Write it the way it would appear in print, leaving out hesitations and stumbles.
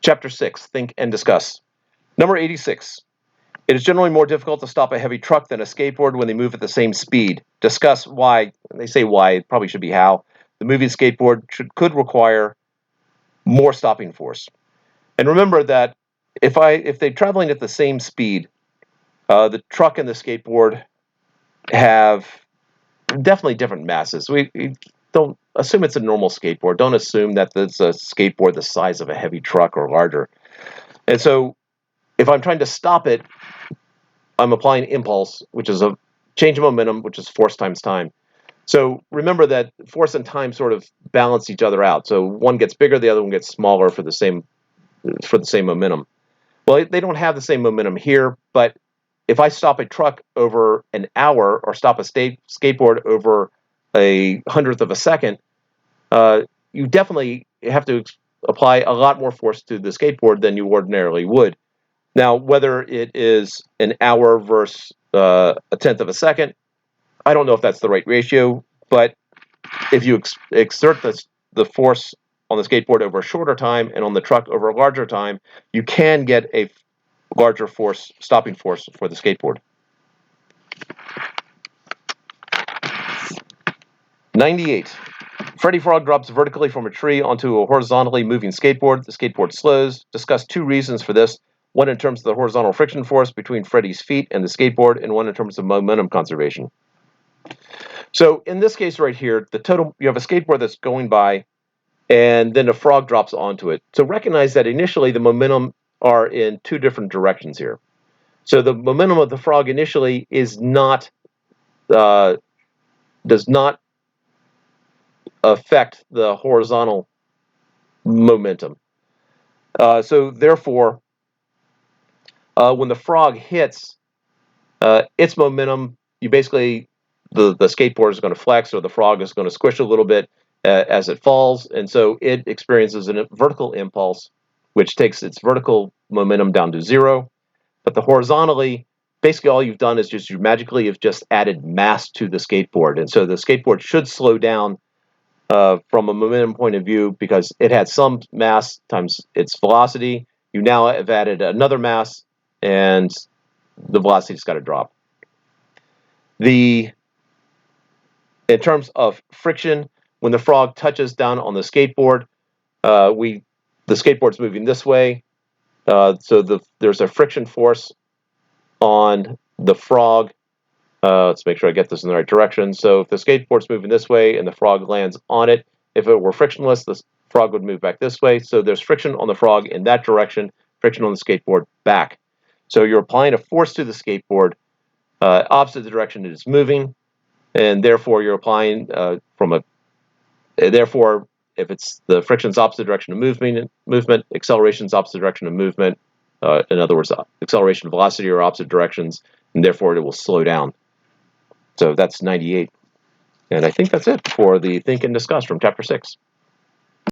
Chapter 6, Think and Discuss. Number 86. It is generally more difficult to stop a heavy truck than a skateboard when they move at the same speed. Discuss why. They say why, it probably should be how. The moving skateboard could require more stopping force. And remember that if they're traveling at the same speed, the truck and the skateboard have definitely different masses. We don't assume it's a normal skateboard. Don't assume that it's a skateboard the size of a heavy truck or larger. And so if I'm trying to stop it, I'm applying impulse, which is a change of momentum, which is force times time. So remember that force and time sort of balance each other out. So one gets bigger, the other one gets smaller for the same momentum. Well, they don't have the same momentum here, but if I stop a truck over an hour or stop a skateboard over a hundredth of a second, you definitely have to apply a lot more force to the skateboard than you ordinarily would. Now, whether it is an hour versus a tenth of a second, I don't know if that's the right ratio, but if you exert the force on the skateboard over a shorter time and on the truck over a larger time, you can get a larger force, stopping force for the skateboard. 98. Freddy Frog drops vertically from a tree onto a horizontally moving skateboard. The skateboard slows. Discuss two reasons for this. One in terms of the horizontal friction force between Freddy's feet and the skateboard, and one in terms of momentum conservation. So in this case right here, you have a skateboard that's going by, and then a frog drops onto it. So recognize that initially the momentum are in two different directions here. So the momentum of the frog initially does not affect the horizontal momentum. So therefore, when the frog hits its momentum, you basically the skateboard is going to flex, or the frog is going to squish a little bit as it falls, and so it experiences a vertical impulse, which takes its vertical momentum down to zero. But the horizontally, basically all you've done is you magically have just added mass to the skateboard, and so the skateboard should slow down from a momentum point of view because it had some mass times its velocity. You now have added another mass, and the velocity's got to drop. In terms of friction, when the frog touches down on the skateboard, the skateboard's moving this way, so there's a friction force on the frog. Let's make sure I get this in the right direction. So if the skateboard's moving this way and the frog lands on it, if it were frictionless, the frog would move back this way. So there's friction on the frog in that direction, friction on the skateboard back. So you're applying a force to the skateboard opposite the direction it is moving, and therefore you're applying therefore if it's the friction's opposite direction of movement, acceleration's opposite direction of movement. In other words, acceleration and velocity are opposite directions, and therefore it will slow down. So that's 98. And I think that's it for the Think and Discuss from Chapter 6.